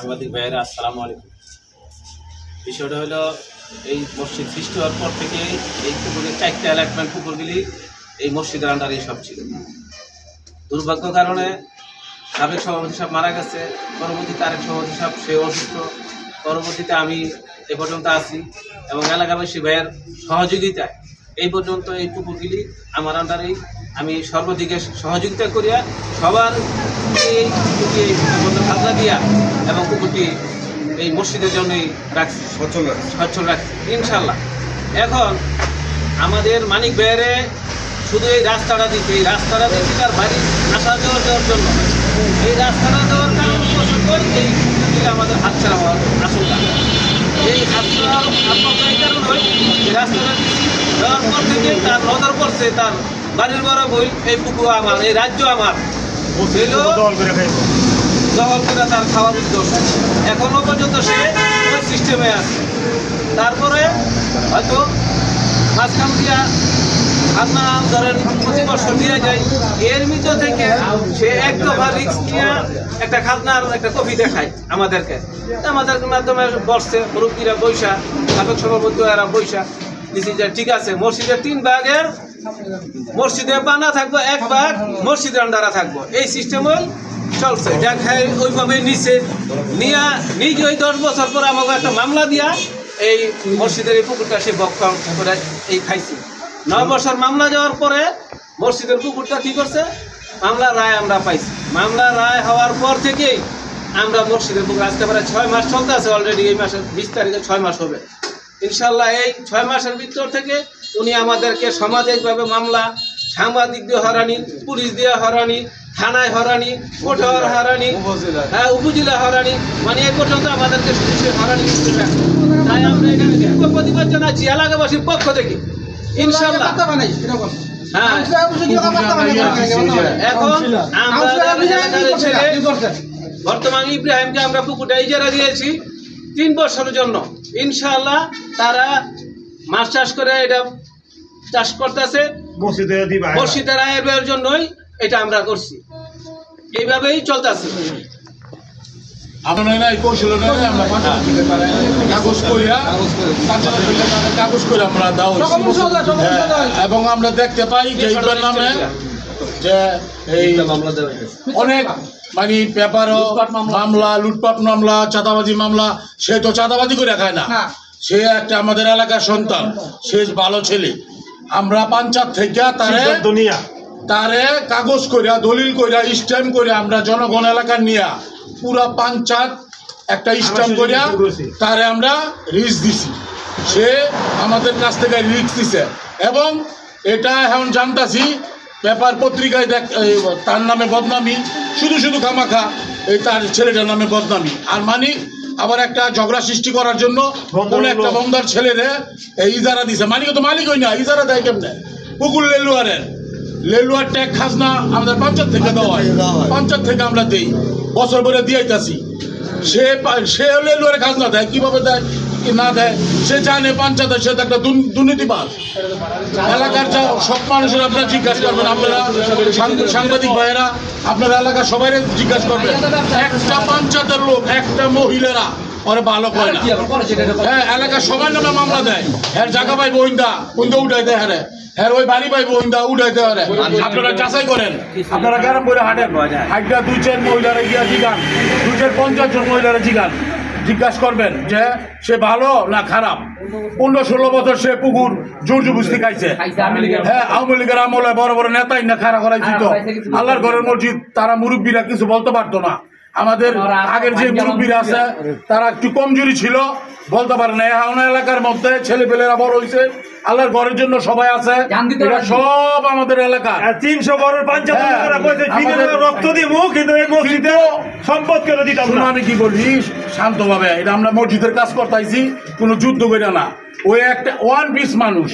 সাংবাদিক ভাইয়েরা, আসসালামু আলাইকুম। বিষয়টা হলো, এই মসজিদ সৃষ্টি হওয়ার পর থেকে এই পুকুরের 4টা অ্যালাটমেন্ট পুকুরগুলি এই মসজিদের আন্ডারে সব ছিল। দুর্ভাগ্য কারণে সাবেক সভাপতি সাহেব মারা গেছে, পরবর্তীতে আরেক সভাপতি সাহেব সে অসুস্থ, পরবর্তীতে আমি এ পর্যন্ত আছি এবং এলাকাবাসী ভাইয়ের সহযোগিতায় এই পর্যন্ত এই পুকুরগুলি আমার আন্ডারেই আমি সর্বদিকে সহযোগিতা করিয়া সবার এই পুকুরটি খাজনা দিয়া এবং পুকুরটি এই মসজিদের জন্যই রাখছি, সচ্ছল রাখছি ইনশাল্লাহ। এখন আমাদের মানিক ভাইয়েরে শুধু এই রাস্তাটা দিচ্ছে, এই রাস্তাটা দিচ্ছি তার বাড়ি আসা যাওয়া দেওয়ার জন্য। এই রাস্তাটা দেওয়ার কারণ এই পুকুরটি আমাদের হাতছাড়া হওয়ার আশঙ্কা। এই হাতছাড়া এই কারণে এই রাস্তাটা দিচ্ছি দেওয়ার পর থেকে তার নজর পড়ছে তার বাড়ির বড় বই এই পুকুর আমার, এই রাজ্য আমার দখল করে তার খাওয়ার উদ্দেশ্য। এখনো পর্যন্ত সে ওই সিস্টেমে আছে। তারপরে হয়তো মাঝখান দিয়া খাজনা ধরেন 25 বছর দিয়ে যায়, এর ভিতর থেকে সে এক দফা রিক্স নিয়ে একটা খাজনার একটা কপি দেখায় আমাদেরকে মাধ্যমে বসছে মুরব্বীরা বৈশা, সাবেক সভাপতি এরা বৈশা দিচ্ছি যে ঠিক আছে মসজিদের 3 ভাগের মসজিদে বানা থাকবো, 1 ভাগ মসজিদের আন্ডারা থাকবো, এই সিস্টেমে চলছে। দেখায় ওইভাবে নিচে নিয়ে নিজে ওই 10 বছর পরে আমাকে একটা মামলা দিয়া এই মসজিদের এই পুকুরটা সে বক্ষণ করে এই খাইছি। 9 বছর মামলা যাওয়ার পরে মসজিদের পুকুরটা কী করছে, মামলার রায় আমরা পাইছি। মামলার রায় হওয়ার পর থেকেই আমরা মসজিদের পুকুর আজকে প্রায় 6 মাস চলতে আছে অলরেডি। এই মাসের 20 তারিখে 6 মাস হবে ইনশাল্লাহ। এই 6 মাসের ভিতর থেকে উনি আমাদেরকে সামাজিকভাবে মামলা, সাংবাদিক দিয়ে হরানি, পুলিশ দিয়ে হরানি, থানায় হরানি, কোর্টে হরানি, উপজেলা হরানি, মানে এই পর্যন্ত আমাদেরকে হরানি করতেছে। তাই আমরা এখানে প্রতিবাদ জানাচ্ছি এলাকাবাসীর পক্ষ থেকে ইনশাল্লাহ। হ্যাঁ, এখন বর্তমান ইব্রাহিমকে আমরা পুকুরটা ইজারা দিয়েছি 3 বছরের জন্য। ইনশাআল্লাহ তারা মাছ চাষ করে এটা চাষ করতেছে মসজিদের আয়ের জন্যই এটা আমরা করছি, এইভাবেই চলতেছে। এবং আমরা দেখতে পাই যে নামে যে এই অনেক মানে পেপারও মামলা, লুটপাট মামলা, চাঁদাবাজি মামলা। সে তো চাঁদাবাজি করে খায় না, সে একটা আমাদের এলাকার সন্তান, সে ভালো ছেলে। আমরা পঞ্চায়েত থেকে তারে কাগজ করিয়া, দলিল করিয়া, স্ট্যাম্প করিয়া আমরা জনগণ এলাকার নিয়ে পুরা পঞ্চায়েত একটা স্ট্যাম্প করিয়া তারে আমরা রিস্ক দিছি। সে আমাদের কাছ থেকে রিস্ক দিছে এবং এটা এখন জানতাছি পেপার পত্রিকায় তার নামে বদনামি, শুধু খামাখা এই তার ছেলেটার নামে বদনামি। আর মানিক আবার একটা ঝগড়া সৃষ্টি করার জন্য কোন একটা বন্দার ছেলেরে এই ইজারা দিছে। মানিক তো মালিক হই না, ইজারা দেয় কেমনে? পুকুর লেলুয়ার ট্যাক্স খাজনা আমাদের পঞ্চায়েত থেকে দেওয়া হয়, পঞ্চায়েত থেকে আমরা দেই, বছর ভরে দিয়েছি। সে লেলুয়ারে খাজনা দেয়, কিভাবে দেয় কি না দেয় সে জানে। পঞ্চায়েতের সে একটা দুর্নীতিবাজ। এলাকার সব মানুষের আপনারা জিজ্ঞাসা করবেন, আপনারা সাংবাদিক ভাইয়েরা আপনারা এলাকার সবাই জিজ্ঞাসা করবেন। একটা পঞ্চায়েতের লোক, একটা মহিলারা ওরা ভালো করে না। হ্যাঁ, এলাকার সবার নামে মামলা দেয়। হ্যাঁ, জায়গা পাইব ওইন্দা উঠাই দেয়, হ্যাঁ হ্যাঁ ওই বাড়ি পাইব ওইন্দা উঠাইতে পারে। আপনারা যাচাই করেন, আপনারা গ্যারাম করে হাঁটেন, হাইটটা 2-4 মহিলারা গিয়া জিগান, 2-4-50 জন মহিলারা জিজ্ঞাসা করবেন যে সে ভালো না খারাপ। 15-16 বছর সে পুকুর জোর জবরদস্তি খাইছে। হ্যাঁ, আওয়ামী লীগের আমলে বড় বড় নেতাই না খাড়া করাইছি তো আল্লাহর ঘরের মসজিদ, তারা মুরব্বীরা কিছু বলতে পারতো না। আমাদের আগের যে মুরব্বীরা আছে তারা একটু কমজোরি ছিল, বলতে পারে না। এখন এলাকার মধ্যে ছেলে পেলেরা বড় হয়েছে, আল্লাহর ঘরের জন্য সবাই আছে, এরা সব আমাদের এলাকা 300 ঘরের রক্ত দিব, কিন্তু এই মসজিদে সম্পদ করে দিতাম না। আমি কি বলি শান্তভাবে, এটা আমরা মসজিদের কাজ করতেছি, কোনো যুদ্ধ করে না। ওই একটা 1 পিস মানুষ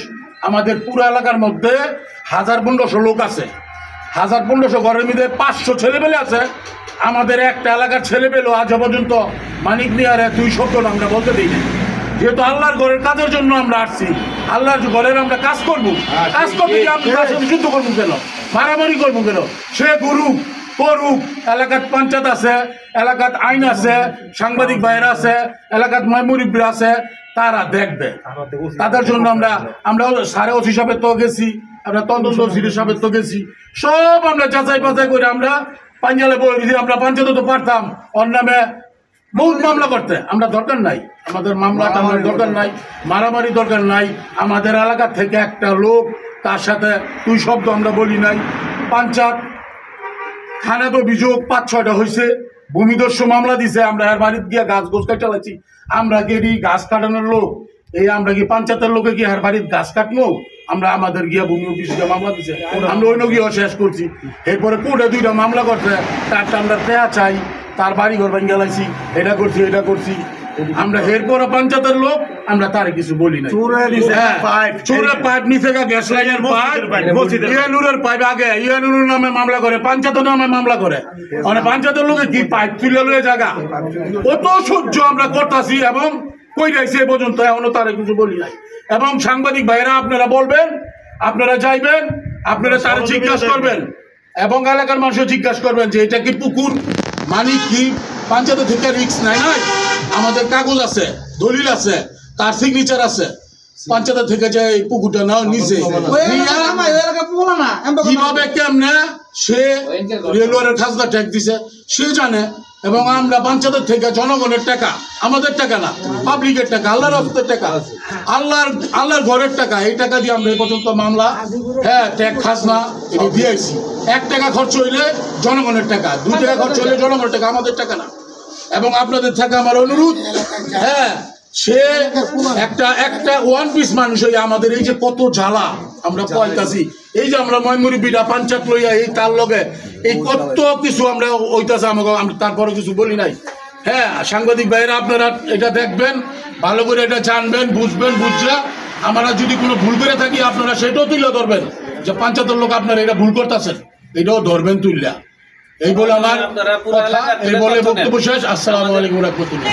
আমাদের পুরো এলাকার মধ্যে 1000-1500 লোক আছে, 1000-1500 ঘরের মধ্যে 500 ছেলেপেলে আছে। আমাদের একটা এলাকার ছেলে পেলো আজ পর্যন্ত মানিক নিয়ারে 2 শব্দ আমরা বলতে দিই না। যেহেতু আল্লাহর ঘরের কাজের জন্য আমরা আসছি, আল্লাহর ঘরের আমরা কাজ করবো, কাজ করতে গিয়ে আমরা যুদ্ধ করবো কেন, মারামারি করবো কেন? সে গুরু, করুক। এলাকাত পঞ্চায়েত আছে, এলাকাত আইন আছে, সাংবাদিক ভাইরা আছে, এলাকাত মুরব্বী আছে, তারা দেখবে। তাদের জন্য আমরা সারে ওসি সাহেবের তো গেছি, আমরা তদন্ত ওসির সাহেবের তো গেছি, সব আমরা যাচাই বাছাই করে আমরা পাঞ্জালে বই দিই। আমরা পঞ্চায়েতে তো পারতাম ওর নামে বহুত মামলা করতে, আমরা দরকার নাই, আমাদের মামলা টামলার দরকার নাই, মারামারি দরকার নাই। আমাদের এলাকা থেকে একটা লোক, তার সাথে তুই শব্দ আমরা বলি নাই। পঞ্চায়েত থানাত অভিযোগ 5-6টা হয়েছে, ভূমিদস্যু মামলা দিছে, আমরা এর বাড়িতে গিয়ে গাছ গোছ কাটা লাগছি। আমরা কি গাছ কাটানোর লোক? এই আমরা কি পঞ্চায়েতের লোকে কি এর বাড়িতে গাছ কাটবো? আমরা আমাদের গিয়া ভূমি অফিসে মামলা দিছে, আমরা অন্য গিয়ে শেষ করছি। এরপরে কোর্টে 2টা মামলা করছে, তারটা আমরা টেয়া চাই, তার বাড়ি ঘর ভেঙে গেলাইছি, এটা করছি এটা করছি। আমরা এরপরে পঞ্চায়েতের লোক, আমরা তার কিছু বলি না। চোরের পাইপ নিচে গ্যাস লাইনের পাইপ, ইয়ানুরের পাইপ আগে ইয়ানুর নামে মামলা করে, পঞ্চায়েতের নামে মামলা করে। মানে পঞ্চায়েতের লোকে কি পাইপ তুলে লয়ে জায়গা কত সহ্য আমরা করতেছি এবং কই যাইছে এ পর্যন্ত, এখনো তার কিছু বলি নাই। এবং সাংবাদিক ভাইরা আপনারা বলবেন, আপনারা যাইবেন, আপনারা তার জিজ্ঞাসা করবেন এবং এলাকার মানুষও জিজ্ঞাসা করবেন যে এটা কি পুকুর, মানে কি পঞ্চায়েত থেকে রিস্ক নাই। নাই, আমাদের কাগজ আছে, দলিল আছে, তার সিগনেচার আছে। পঞ্চায়েত থেকে যে এই পুকুরটা নাও নিচে কিভাবে কেমনে সে রেলওয়ের খাজনা ট্যাক্স দিছে সে জানে। এবং আমরা পঞ্চায়েতের থেকে জনগণের টাকা, আমাদের টাকা না, পাবলিকের টাকা, আল্লাহর রাস্তার টাকা, আল্লাহর ঘরের টাকা, এই টাকা দিয়ে আমরা এই পর্যন্ত মামলা ট্যাক্স খাজনা এটি দিয়েছি। 1 টাকা খরচ হইলে জনগণের টাকা, 2 টাকা খরচ হইলে জনগণের টাকা, আমাদের টাকা না। এবং আপনাদের থেকে আমার অনুরোধ, সে একটা 1 পিস মানুষ হয়ে আমাদের এই যে কত জ্বালা আমরা পাইতাছি, এই যে আমরা ময়মুরব্বীরা পঞ্চায়েত লইয়া এই তার লগে এই কত কিছু আমরা হইতাছে, আমাকে আমরা তারপরে কিছু বলি নাই। সাংবাদিক ভাইরা আপনারা এটা দেখবেন, ভালো করে এটা জানবেন, বুঝবেন, বুঝা আমরা যদি কোনো ভুল করে থাকি আপনারা সেটাও তুলে ধরবেন যে পঞ্চায়েতের লোক আপনারা এটা ভুল করতেছেন, এটাও ধরবেন তুললা। এই বলে আমার কথা, এই বলে বক্তব্য শেষ। আসসালামু আলাইকুম ওয়া রাহমাতুল্লাহ।